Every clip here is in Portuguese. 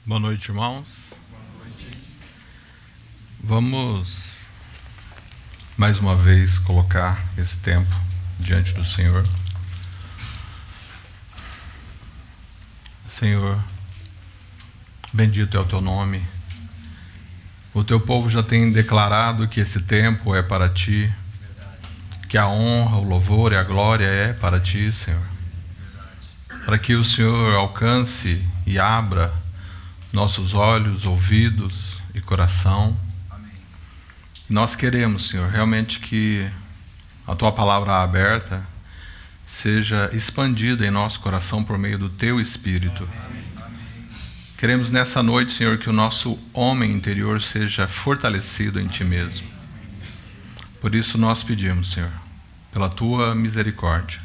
Boa noite, irmãos. Vamos mais uma vez colocar esse tempo diante do Senhor. Senhor, bendito é o teu nome. O teu povo já tem declarado que esse tempo é para ti, que a honra, o louvor e a glória é para ti, Senhor. Para que o Senhor alcance e abra nossos olhos, ouvidos e coração. Amém. Nós queremos, Senhor, realmente que a Tua palavra aberta seja expandida em nosso coração por meio do Teu Espírito. Amém. Queremos nessa noite, Senhor, que o nosso homem interior seja fortalecido em Ti mesmo. Por isso nós pedimos, Senhor, pela Tua misericórdia,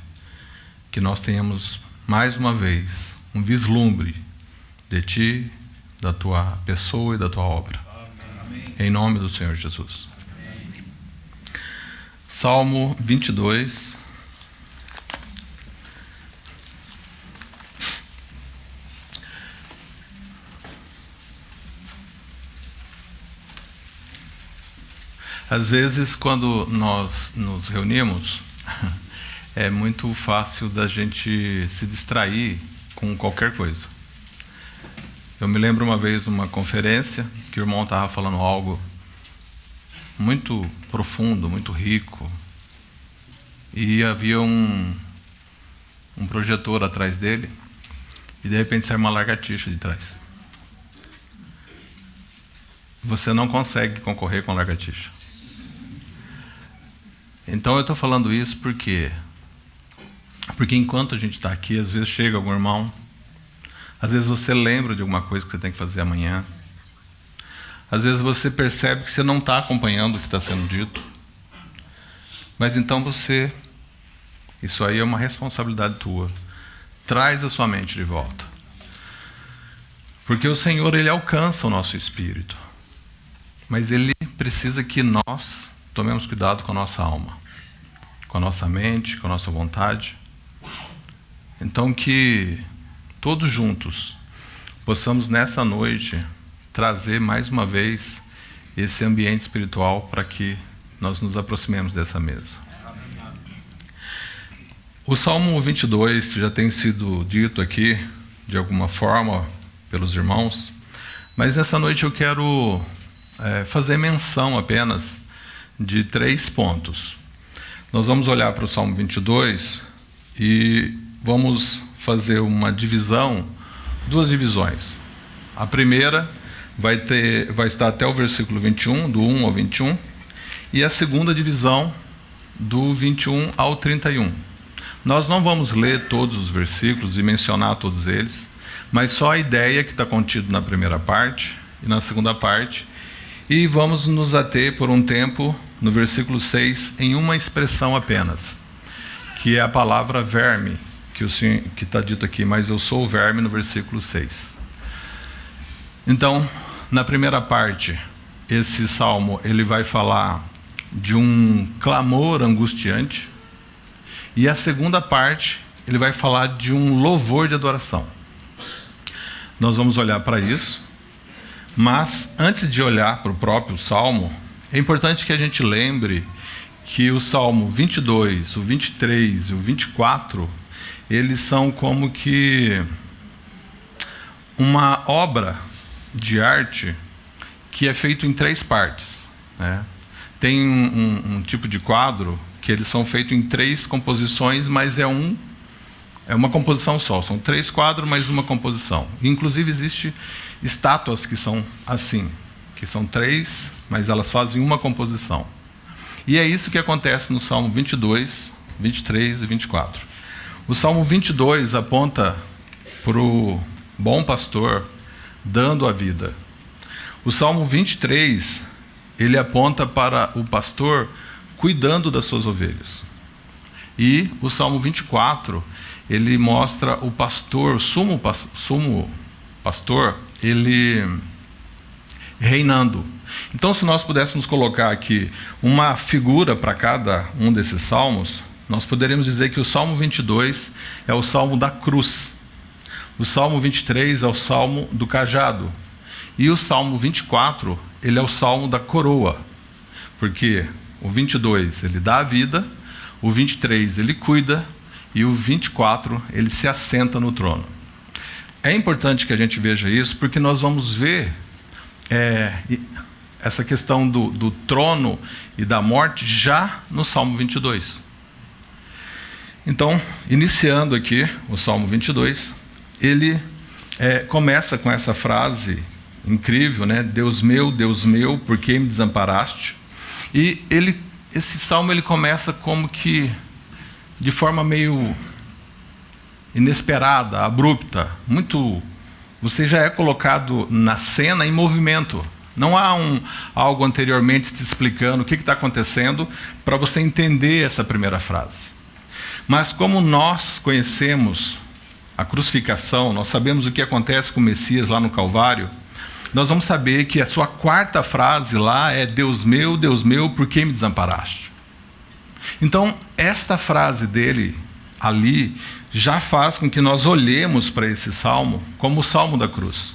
que nós tenhamos mais uma vez um vislumbre de Ti, da Tua pessoa e da Tua obra. Amém. Em nome do Senhor Jesus. Amém. Salmo 22. Às vezes, quando nós nos reunimos, é muito fácil da gente se distrair com qualquer coisa. Eu me lembro uma vez numa conferência que o irmão estava falando algo muito profundo, muito rico, e havia um projetor atrás dele, e de repente saiu uma lagartixa de trás. Você não consegue concorrer com a lagartixa. Então eu estou falando isso porque enquanto a gente está aqui, às vezes chega algum irmão, às vezes você lembra de alguma coisa que você tem que fazer amanhã. Às vezes você percebe que você não está acompanhando o que está sendo dito. Mas então isso aí é uma responsabilidade tua. Traz a sua mente de volta. Porque o Senhor, Ele alcança o nosso espírito. Mas Ele precisa que nós tomemos cuidado com a nossa alma, com a nossa mente, com a nossa vontade. Então que todos juntos possamos nessa noite trazer mais uma vez esse ambiente espiritual para que nós nos aproximemos dessa mesa. O Salmo 22 já tem sido dito aqui de alguma forma pelos irmãos, mas nessa noite eu quero fazer menção apenas de 3 pontos. Nós vamos olhar para o Salmo 22 e vamos fazer uma divisão, 2 divisões. A primeira vai estar até o versículo 21, do 1 ao 21, e a segunda divisão do 21 ao 31. Nós não vamos ler todos os versículos e mencionar todos eles, mas só a ideia que está contida na primeira parte e na segunda parte, e vamos nos ater por um tempo no versículo 6 em uma expressão apenas, que é a palavra verme, que está dito aqui, mas eu sou o verme, no versículo 6. Então, na primeira parte, esse salmo ele vai falar de um clamor angustiante, e a segunda parte ele vai falar de um louvor de adoração. Nós vamos olhar para isso, mas antes de olhar para o próprio salmo, é importante que a gente lembre que o Salmo 22, o 23 e o 24, eles são como que uma obra de arte que é feito em 3 partes, né? Tem um tipo de quadro que eles são feitos em 3 composições, mas é uma composição só. São 3 quadros, mais uma composição. Inclusive, existem estátuas que são assim, que são 3, mas elas fazem uma composição. E é isso que acontece no Salmo 22, 23 e 24. O Salmo 22 aponta para o bom pastor dando a vida. O Salmo 23, ele aponta para o pastor cuidando das suas ovelhas. E o Salmo 24, ele mostra o pastor, sumo pastor, ele reinando. Então, se nós pudéssemos colocar aqui uma figura para cada um desses salmos, nós poderíamos dizer que o Salmo 22 é o Salmo da cruz. O Salmo 23 é o Salmo do cajado. E o Salmo 24, ele é o Salmo da coroa. Porque o 22, ele dá a vida, o 23, ele cuida, e o 24, ele se assenta no trono. É importante que a gente veja isso, porque nós vamos ver essa questão do trono e da morte já no Salmo 22. Então, iniciando aqui o Salmo 22, ele começa com essa frase incrível, né? Deus meu, por que me desamparaste? E esse salmo ele começa como que de forma meio inesperada, abrupta, você já é colocado na cena em movimento. Não há algo anteriormente te explicando o que está acontecendo para você entender essa primeira frase. Mas como nós conhecemos a crucificação, nós sabemos o que acontece com o Messias lá no Calvário, nós vamos saber que a sua quarta frase lá é Deus meu, por que me desamparaste? Então, esta frase dele ali já faz com que nós olhemos para esse salmo como o salmo da cruz.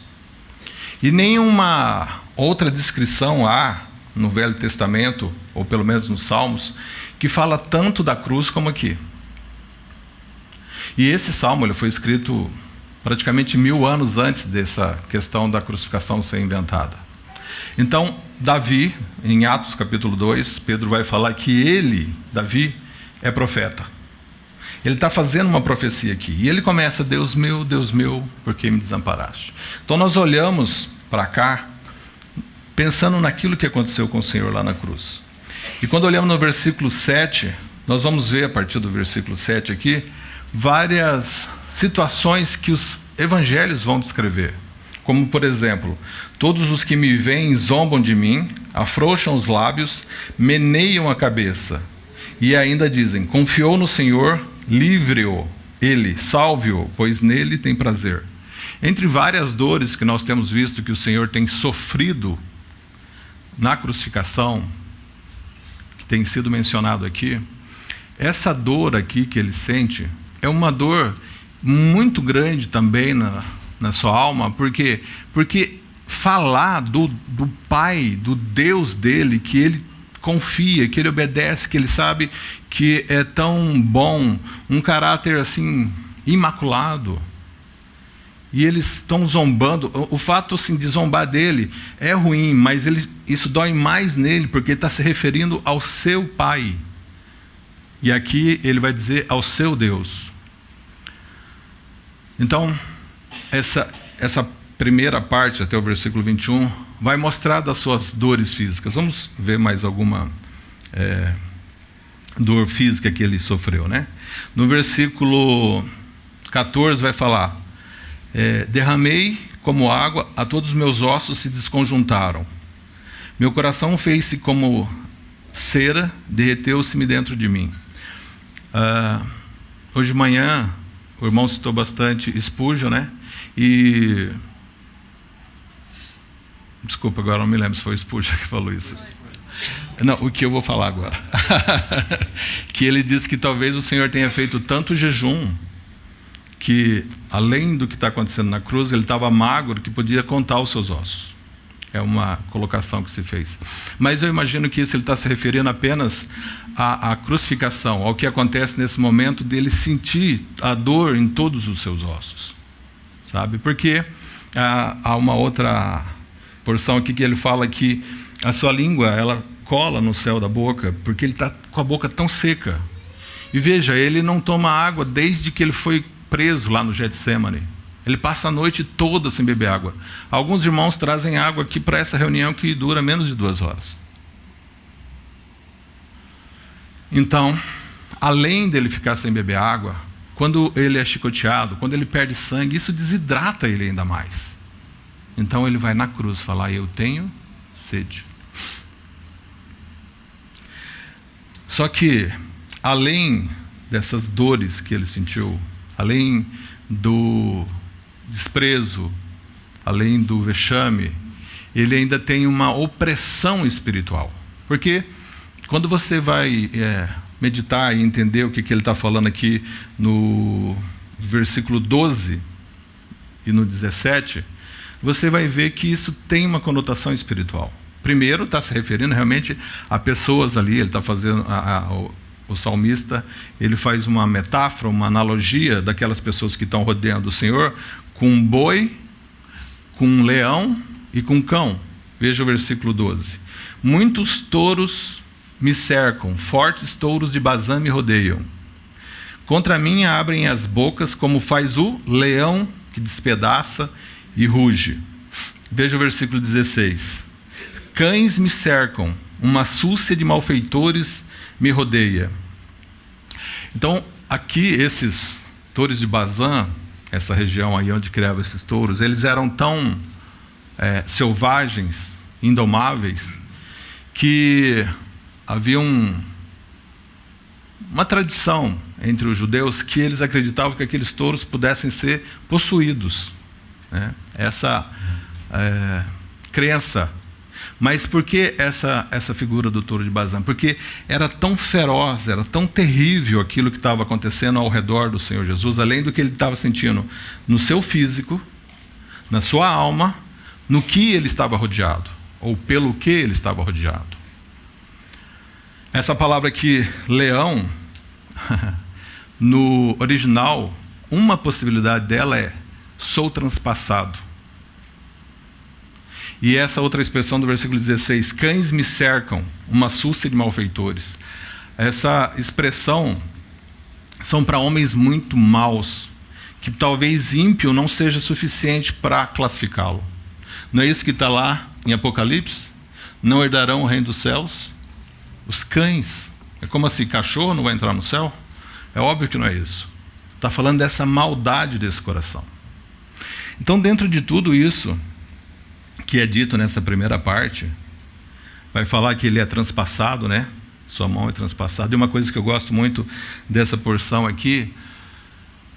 E nenhuma outra descrição há no Velho Testamento, ou pelo menos nos Salmos, que fala tanto da cruz como aqui. E esse salmo ele foi escrito praticamente 1000 anos antes dessa questão da crucificação ser inventada. Então, Davi, em Atos capítulo 2, Pedro vai falar que ele, Davi, é profeta. Ele está fazendo uma profecia aqui. E ele começa, Deus meu, por que me desamparaste? Então nós olhamos para cá, pensando naquilo que aconteceu com o Senhor lá na cruz. E quando olhamos no versículo 7, nós vamos ver a partir do versículo 7 aqui, várias situações que os evangelhos vão descrever. Como, por exemplo, todos os que me veem zombam de mim, afrouxam os lábios, meneiam a cabeça. E ainda dizem, confiou no Senhor, livre-o, ele, salve-o, pois nele tem prazer. Entre várias dores que nós temos visto que o Senhor tem sofrido na crucificação, que tem sido mencionado aqui, essa dor aqui que ele sente é uma dor muito grande também na sua alma, porque falar do Pai, do Deus dele, que ele confia, que ele obedece, que ele sabe que é tão bom, um caráter assim imaculado, e eles estão zombando. O fato assim, de zombar dele é ruim, mas isso dói mais nele, porque ele está se referindo ao seu Pai, e aqui ele vai dizer ao seu Deus. Então, essa primeira parte, até o versículo 21, vai mostrar das suas dores físicas. Vamos ver mais alguma dor física que ele sofreu, né? No versículo 14 vai falar, derramei como água, a todos os meus ossos se desconjuntaram. Meu coração fez-se como cera, derreteu-se-me dentro de mim. Hoje de manhã, o irmão citou bastante Spurgeon, né? E desculpa, agora não me lembro se foi Spurgeon que falou isso. Não, o que eu vou falar agora. Que ele disse que talvez o Senhor tenha feito tanto jejum que, além do que está acontecendo na cruz, ele estava magro que podia contar os seus ossos. É uma colocação que se fez. Mas eu imagino que isso ele está se referindo apenas à crucificação, ao que acontece nesse momento dele sentir a dor em todos os seus ossos. Sabe? Porque há uma outra porção aqui que ele fala que a sua língua, ela cola no céu da boca, porque ele está com a boca tão seca. E veja, ele não toma água desde que ele foi preso lá no Getsemane. Ele passa a noite toda sem beber água. Alguns irmãos trazem água aqui para essa reunião que dura menos de 2 horas. Então, além dele ficar sem beber água, quando ele é chicoteado, quando ele perde sangue, isso desidrata ele ainda mais. Então ele vai na cruz falar, eu tenho sede. Só que, além dessas dores que ele sentiu, além do desprezo, além do vexame, ele ainda tem uma opressão espiritual. Porque quando você vai meditar e entender o que ele está falando aqui no versículo 12 e no 17, você vai ver que isso tem uma conotação espiritual. Primeiro, está se referindo realmente a pessoas ali, ele está fazendo, o salmista, ele faz uma metáfora, uma analogia daquelas pessoas que estão rodeando o Senhor com um boi, com um leão e com um cão. Veja o versículo 12. Muitos touros me cercam, fortes touros de Bazã me rodeiam. Contra mim abrem as bocas, como faz o leão que despedaça e ruge. Veja o versículo 16. Cães me cercam, uma súcia de malfeitores me rodeia. Então, aqui esses touros de Bazã, essa região aí onde criavam esses touros, eles eram tão selvagens, indomáveis, que havia uma tradição entre os judeus que eles acreditavam que aqueles touros pudessem ser possuídos, né? Essa crença. Mas por que essa figura do touro de Bazã? Porque era tão feroz, era tão terrível aquilo que estava acontecendo ao redor do Senhor Jesus, além do que ele estava sentindo no seu físico, na sua alma, no que ele estava rodeado, ou pelo que ele estava rodeado. Essa palavra aqui, leão, no original, uma possibilidade dela é sou transpassado. E essa outra expressão do versículo 16, cães me cercam, uma súcia de malfeitores. Essa expressão são para homens muito maus, que talvez ímpio não seja suficiente para classificá-lo. Não é isso que está lá em Apocalipse? Não herdarão o reino dos céus? Os cães. É como assim, cachorro não vai entrar no céu? É óbvio que não é isso. Está falando dessa maldade desse coração. Então, dentro de tudo isso que é dito nessa primeira parte, vai falar que ele é transpassado, né? Sua mão é transpassada. E uma coisa que eu gosto muito dessa porção aqui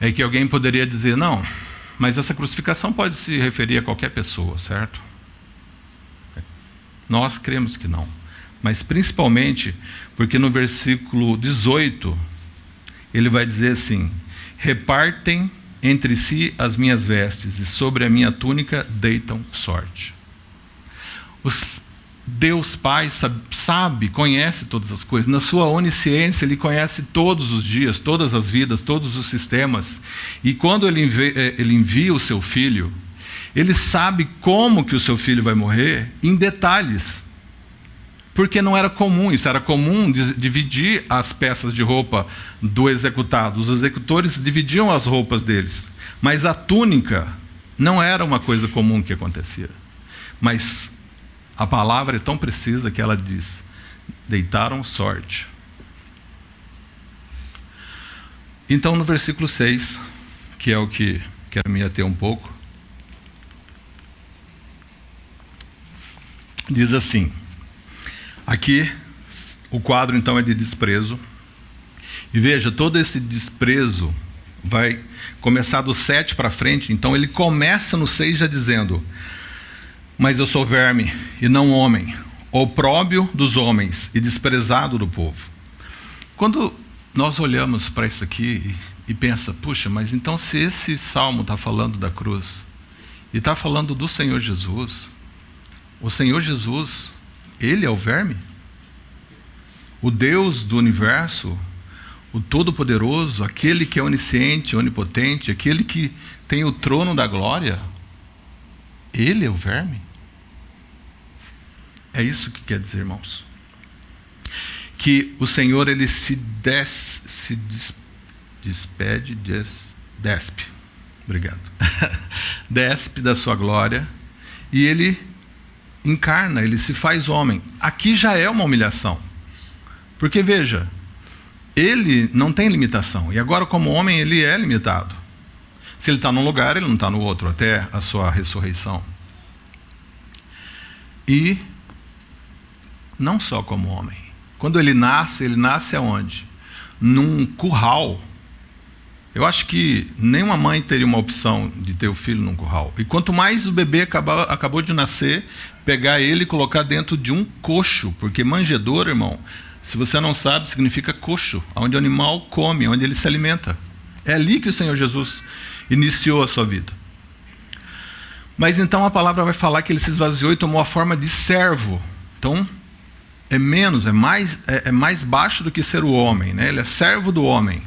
é que alguém poderia dizer, não, mas essa crucificação pode se referir a qualquer pessoa, certo? Nós cremos que não. Mas principalmente porque no versículo 18, ele vai dizer assim, repartem entre si as minhas vestes e sobre a minha túnica deitam sorte. Deus Pai sabe, conhece todas as coisas. Na sua onisciência, Ele conhece todos os dias, todas as vidas, todos os sistemas. E quando Ele envia o seu Filho, Ele sabe como que o seu Filho vai morrer em detalhes. Porque não era comum, isso era comum dividir as peças de roupa do executado. Os executores dividiam as roupas deles. Mas a túnica não era uma coisa comum que acontecia. Mas a palavra é tão precisa que ela diz, deitaram sorte. Então no versículo 6, que é o que quero me ater um pouco, diz assim, aqui o quadro então é de desprezo, e veja, todo esse desprezo vai começar do 7 para frente, então ele começa no 6 já dizendo, mas eu sou verme e não homem, opróbrio dos homens e desprezado do povo. Quando nós olhamos para isso aqui e pensa, puxa, mas então se esse salmo está falando da cruz e está falando do Senhor Jesus, o Senhor Jesus, Ele é o verme? O Deus do universo, o Todo-Poderoso, aquele que é onisciente, onipotente, aquele que tem o trono da glória, Ele é o verme? É isso que quer dizer, irmãos. Que o Senhor, Ele despe. Obrigado. Despe da sua glória e Ele encarna, Ele se faz homem. Aqui já é uma humilhação. Porque veja, Ele não tem limitação. E agora como homem Ele é limitado. Se Ele está num lugar, Ele não está no outro, até a sua ressurreição. E não só como homem. Quando ele nasce aonde? Num curral. Eu acho que nenhuma mãe teria uma opção de ter o filho num curral. E quanto mais o bebê acabou de nascer, pegar ele e colocar dentro de um coxo, porque manjedoura, irmão, se você não sabe, significa coxo, onde o animal come, onde ele se alimenta. É ali que o Senhor Jesus iniciou a sua vida. Mas então a palavra vai falar que ele se esvaziou e tomou a forma de servo. Então, é mais baixo do que ser o homem, né? Ele é servo do homem.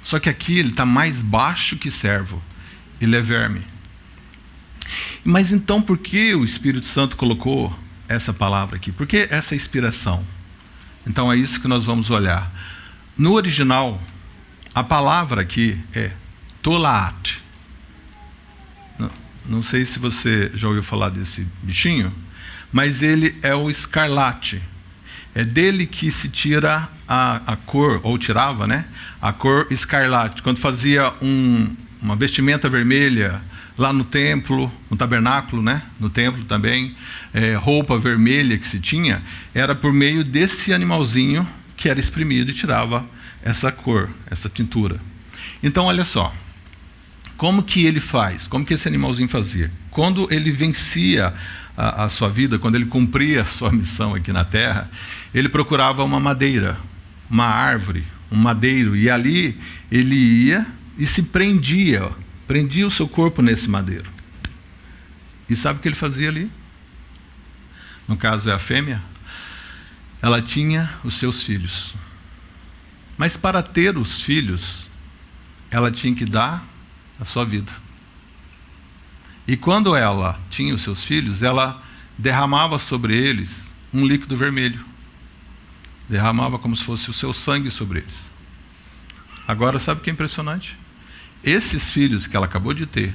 Só que aqui ele está mais baixo que servo. Ele é verme. Mas então por que o Espírito Santo colocou essa palavra aqui? Por que essa inspiração? Então é isso que nós vamos olhar. No original, a palavra aqui é tolaat. Não sei se você já ouviu falar desse bichinho, mas ele é o escarlate. É dele que se tira a cor, ou tirava, né? A cor escarlate. Quando fazia uma vestimenta vermelha lá no templo, no tabernáculo, né? No templo também, roupa vermelha que se tinha, era por meio desse animalzinho que era espremido e tirava essa cor, essa tintura. Então, olha só. Como que ele faz? Como que esse animalzinho fazia? Quando ele vencia a sua vida, quando ele cumpria a sua missão aqui na terra, ele procurava uma madeira, uma árvore, um madeiro, e ali ele ia e se prendia o seu corpo nesse madeiro. E sabe o que ele fazia ali? No caso é a fêmea. Ela tinha os seus filhos. Mas para ter os filhos, ela tinha que dar a sua vida. E quando ela tinha os seus filhos, ela derramava sobre eles um líquido vermelho. Derramava como se fosse o seu sangue sobre eles. Agora, sabe o que é impressionante? Esses filhos que ela acabou de ter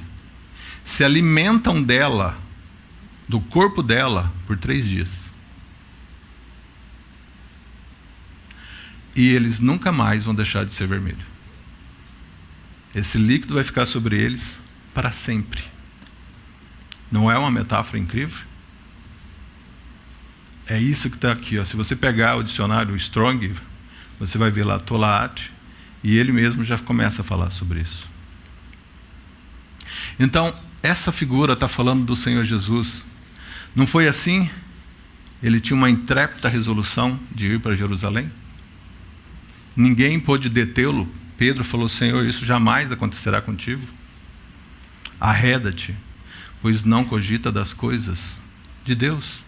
se alimentam dela, do corpo dela, por 3 dias. E eles nunca mais vão deixar de ser vermelhos. Esse líquido vai ficar sobre eles para sempre. Não é uma metáfora incrível? É isso que está aqui. Ó. Se você pegar o dicionário Strong, você vai ver lá Tolaat, e ele mesmo já começa a falar sobre isso. Então, essa figura está falando do Senhor Jesus. Não foi assim? Ele tinha uma intrépida resolução de ir para Jerusalém. Ninguém pôde detê-lo. Pedro falou: Senhor, isso jamais acontecerá contigo. Arreda-te, pois não cogita das coisas de Deus.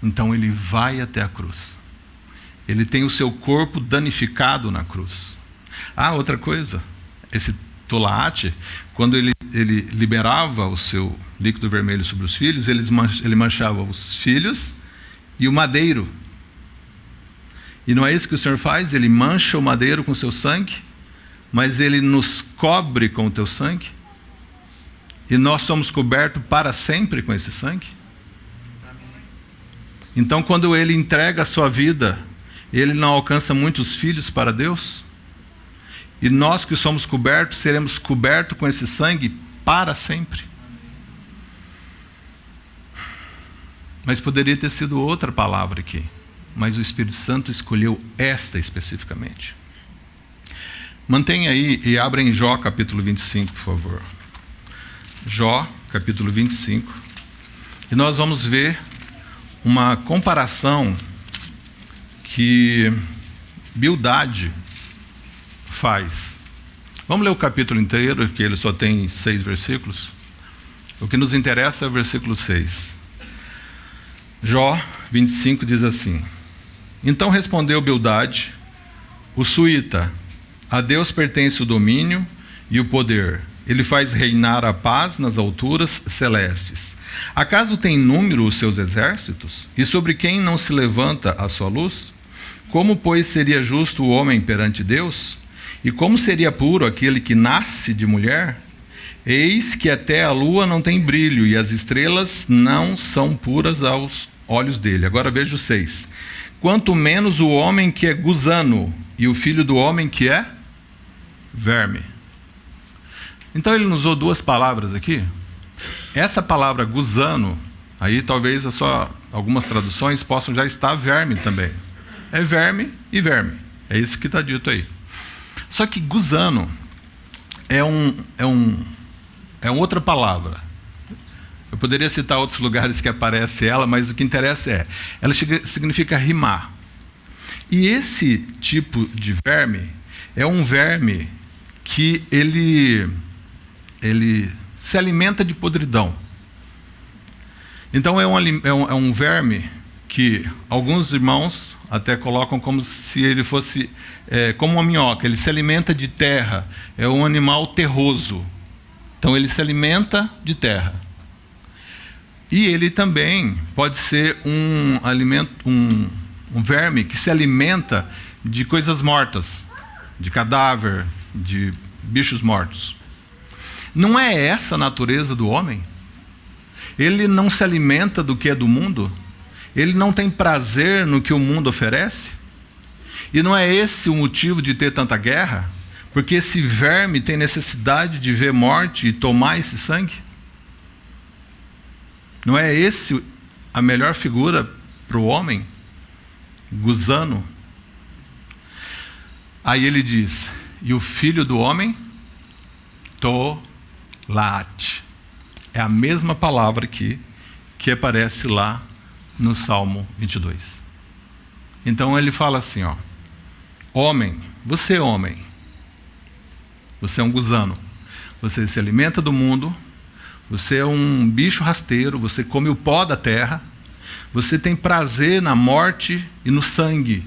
Então ele vai até a cruz. Ele tem o seu corpo danificado na cruz. Outra coisa, esse Tolaat, quando ele liberava o seu líquido vermelho sobre os filhos, ele manchava os filhos e o madeiro. E não é isso que o Senhor faz? Ele mancha o madeiro com o seu sangue, mas ele nos cobre com o teu sangue, e nós somos cobertos para sempre com esse sangue. Então, quando ele entrega a sua vida, ele não alcança muitos filhos para Deus? E nós que somos cobertos, seremos cobertos com esse sangue para sempre. Mas poderia ter sido outra palavra aqui. Mas o Espírito Santo escolheu esta especificamente. Mantenha aí e abra em Jó capítulo 25, por favor. Jó capítulo 25. E nós vamos ver uma comparação que Bildade faz. Vamos ler o capítulo inteiro, que ele só tem 6 versículos. O que nos interessa é o versículo 6. Jó 25 diz assim: Então respondeu Bildade, o suíta: A Deus pertence o domínio e o poder. Ele faz reinar a paz nas alturas celestes. Acaso tem número os seus exércitos? E sobre quem não se levanta a sua luz? Como, pois, seria justo o homem perante Deus? E como seria puro aquele que nasce de mulher? Eis que até a lua não tem brilho, e as estrelas não são puras aos olhos dele. Agora veja o 6. Quanto menos o homem que é gusano, e o filho do homem que é verme. Então ele nos usou 2 palavras aqui. Essa palavra gusano, aí talvez algumas traduções possam já estar verme também. É verme e verme. É isso que está dito aí. Só que gusano é outra palavra. Eu poderia citar outros lugares que aparece ela, mas o que interessa ela significa rimar. E esse tipo de verme é um verme que ele se alimenta de podridão. Então é um verme que alguns irmãos até colocam como se ele fosse como uma minhoca. Ele se alimenta de terra, é um animal terroso. Então ele se alimenta de terra. E ele também pode ser um verme que se alimenta de coisas mortas, de cadáver, de bichos mortos. Não é essa a natureza do homem? Ele não se alimenta do que é do mundo? Ele não tem prazer no que o mundo oferece? E não é esse o motivo de ter tanta guerra? Porque esse verme tem necessidade de ver morte e tomar esse sangue? Não é esse a melhor figura para o homem? Gusano. Aí ele diz, e o filho do homem? Tolat. É a mesma palavra aqui que aparece lá no Salmo 22. Então ele fala assim, ó, homem, você é homem, você é um gusano, você se alimenta do mundo, você é um bicho rasteiro, você come o pó da terra, você tem prazer na morte e no sangue,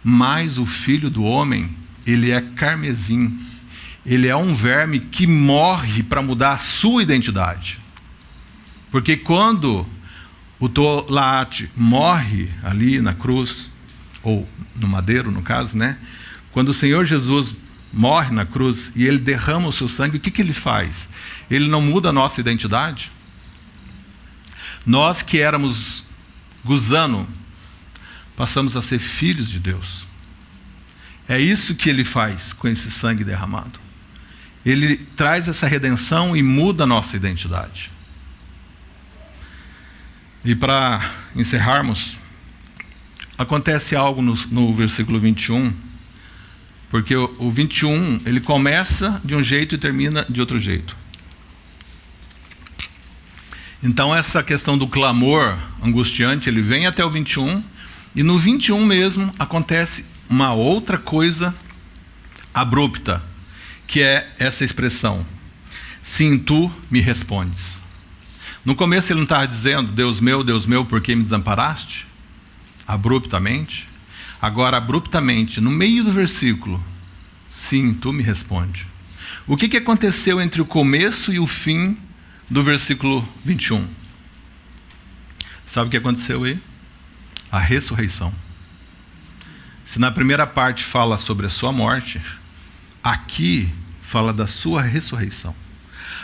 mas o filho do homem, ele é carmesim, ele é um verme que morre para mudar a sua identidade. Porque quando o Tolat morre ali na cruz, ou no madeiro, no caso, né? Quando o Senhor Jesus morre na cruz e ele derrama o seu sangue, o que ele faz? Ele não muda a nossa identidade? Nós que éramos gusano, passamos a ser filhos de Deus. É isso que ele faz com esse sangue derramado. Ele traz essa redenção e muda a nossa identidade. E para encerrarmos, acontece algo no versículo 21, porque o 21, ele começa de um jeito e termina de outro jeito. Então essa questão do clamor angustiante, ele vem até o 21, e no 21 mesmo acontece uma outra coisa abrupta, que é essa expressão, sim, tu me respondes. No começo ele não estava dizendo, Deus meu, por que me desamparaste? Abruptamente. Agora, abruptamente, no meio do versículo, sim, tu me responde. O que aconteceu entre o começo e o fim do versículo 21? Sabe o que aconteceu aí? A ressurreição. Se na primeira parte fala sobre a sua morte, aqui fala da sua ressurreição.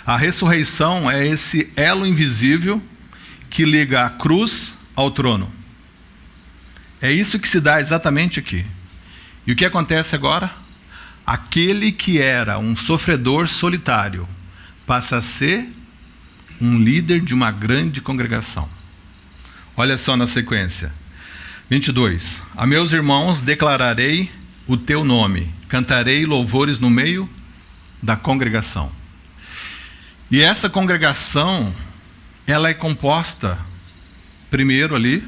A ressurreição é esse elo invisível que liga a cruz ao trono. É isso que se dá exatamente aqui. E o que acontece agora? Aquele que era um sofredor solitário passa a ser um líder de uma grande congregação. Olha só na sequência. 22. A meus irmãos declararei o teu nome, cantarei louvores no meio da congregação. E essa congregação, ela é composta, primeiro ali,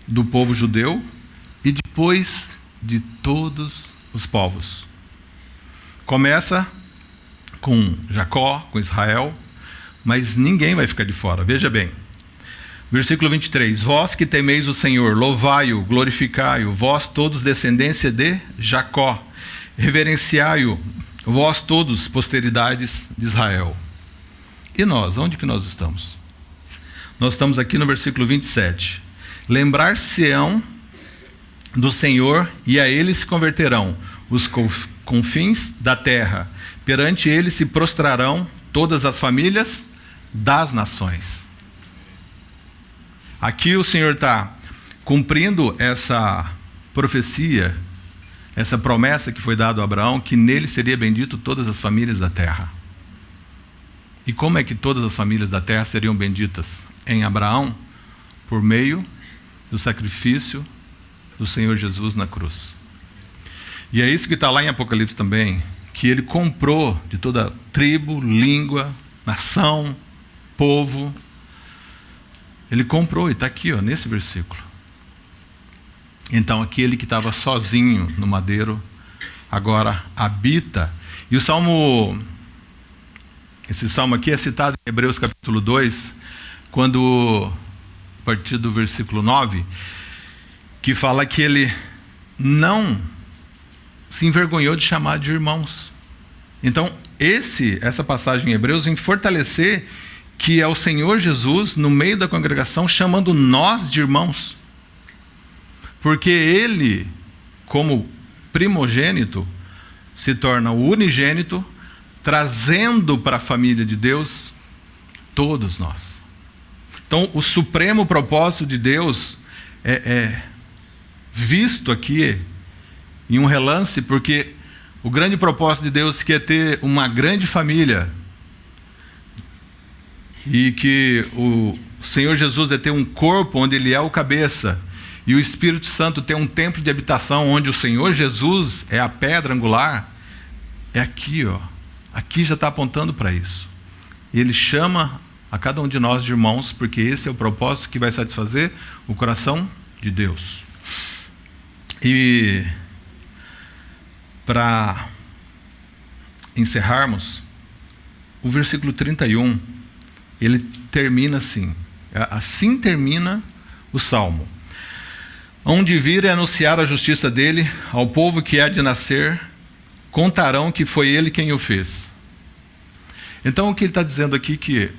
do povo judeu, e depois de todos os povos. Começa com Jacó, com Israel, mas ninguém vai ficar de fora, veja bem. Versículo 23, vós que temeis o Senhor, louvai-o, glorificai-o, vós todos descendência de Jacó, reverenciai-o, vós todos posteridades de Israel. E nós, onde que nós estamos? Nós estamos aqui no versículo 27. Lembrar-se-ão do Senhor e a ele se converterão os confins da terra. Perante ele se prostrarão todas as famílias das nações. Aqui o Senhor está cumprindo essa profecia, essa promessa que foi dada a Abraão, que nele seria bendito todas as famílias da terra. E como é que todas as famílias da terra seriam benditas? Em Abraão, por meio do sacrifício do Senhor Jesus na cruz. E é isso que está lá em Apocalipse também, que ele comprou de toda tribo, língua, nação, povo. Ele comprou, e está aqui, ó, nesse versículo. Então aquele que estava sozinho no madeiro, agora habita. E o Salmo Esse salmo aqui é citado em Hebreus capítulo 2, quando, a partir do versículo 9, que fala que ele não se envergonhou de chamar de irmãos. Então, essa passagem em Hebreus vem fortalecer que é o Senhor Jesus, no meio da congregação, chamando nós de irmãos. Porque ele, como primogênito, se torna o unigênito, trazendo para a família de Deus todos nós. Então, o supremo propósito de Deus é visto aqui em um relance, porque o grande propósito de Deus que é ter uma grande família, e que o Senhor Jesus é ter um corpo onde Ele é o cabeça, e o Espírito Santo tem um templo de habitação onde o Senhor Jesus é a pedra angular, é aqui, ó. Aqui já está apontando para isso. E Ele chama a cada um de nós de irmãos, porque esse é o propósito que vai satisfazer o coração de Deus. E para encerrarmos, o versículo 31, ele termina assim. Assim termina o Salmo. Onde vir e anunciar a justiça dele ao povo que há de nascer, contarão que foi ele quem o fez. Então o que ele está dizendo aqui que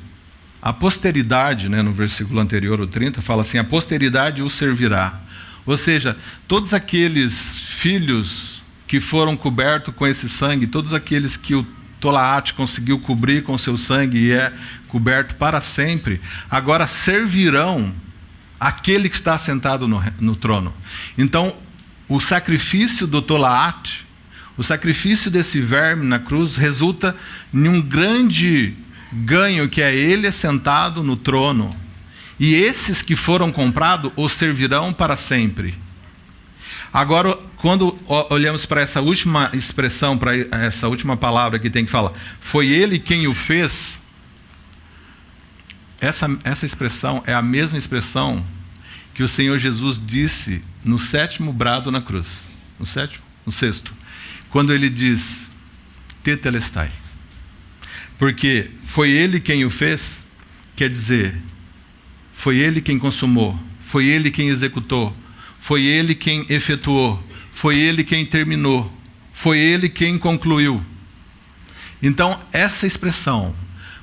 a posteridade, né, no versículo anterior, o 30, fala assim, a posteridade o servirá. Ou seja, todos aqueles filhos que foram cobertos com esse sangue, todos aqueles que o Tolaate conseguiu cobrir com seu sangue e é coberto para sempre, agora servirão aquele que está sentado no trono. Então, o sacrifício do Tolaate, o sacrifício desse verme na cruz, resulta em um grande ganho, que é ele sentado no trono. E esses que foram comprados o servirão para sempre. Agora, quando olhamos para essa última expressão, para essa última palavra que tem que falar, foi ele quem o fez, essa expressão é a mesma expressão que o Senhor Jesus disse no 7º brado na cruz. No 7º? No 6º. Quando ele diz, tetelestai. Porque foi ele quem o fez, quer dizer, foi ele quem consumou, foi ele quem executou, foi ele quem efetuou, foi ele quem terminou, foi ele quem concluiu. Então, essa expressão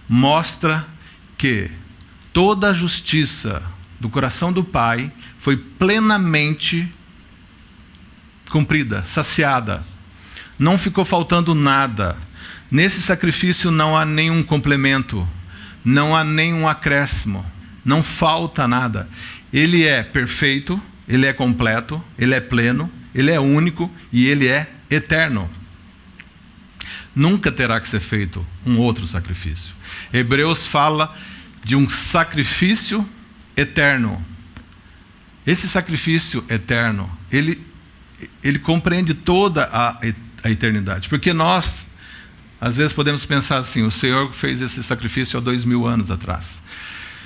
mostra que toda a justiça do coração do Pai foi plenamente cumprida, saciada. Não ficou faltando nada. Nesse sacrifício não há nenhum complemento, não há nenhum acréscimo, não falta nada. Ele é perfeito, ele é completo, ele é pleno, ele é único e ele é eterno. Nunca terá que ser feito um outro sacrifício. Hebreus fala de um sacrifício eterno. Esse sacrifício eterno, ele compreende toda a eternidade. Porque nós, às vezes, podemos pensar assim, o Senhor fez esse sacrifício há 2000 anos atrás.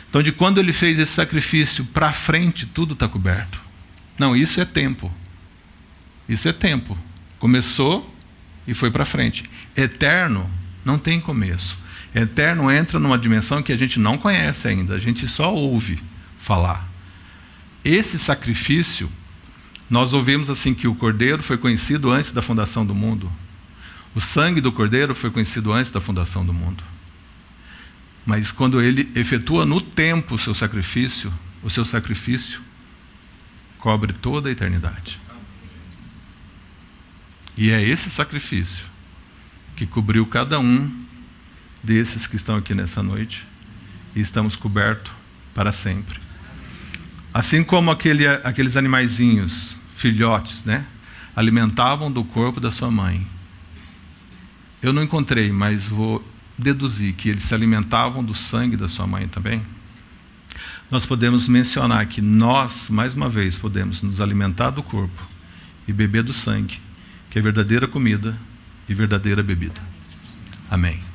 Então, de quando ele fez esse sacrifício para frente, tudo está coberto. Não, isso é tempo. Isso é tempo. Começou e foi para frente. Eterno não tem começo. Eterno entra numa dimensão que a gente não conhece ainda, a gente só ouve falar. Esse sacrifício, nós ouvimos assim que o Cordeiro foi conhecido antes da fundação do mundo. O sangue do Cordeiro foi conhecido antes da fundação do mundo. Mas quando ele efetua no tempo o seu sacrifício cobre toda a eternidade. E é esse sacrifício que cobriu cada um desses que estão aqui nessa noite, e estamos cobertos para sempre. Assim como aqueles animaizinhos, filhotes, né, alimentavam do corpo da sua mãe. Eu não encontrei, mas vou deduzir que eles se alimentavam do sangue da sua mãe também. Nós podemos mencionar que nós, mais uma vez, podemos nos alimentar do corpo e beber do sangue, que é verdadeira comida e verdadeira bebida. Amém.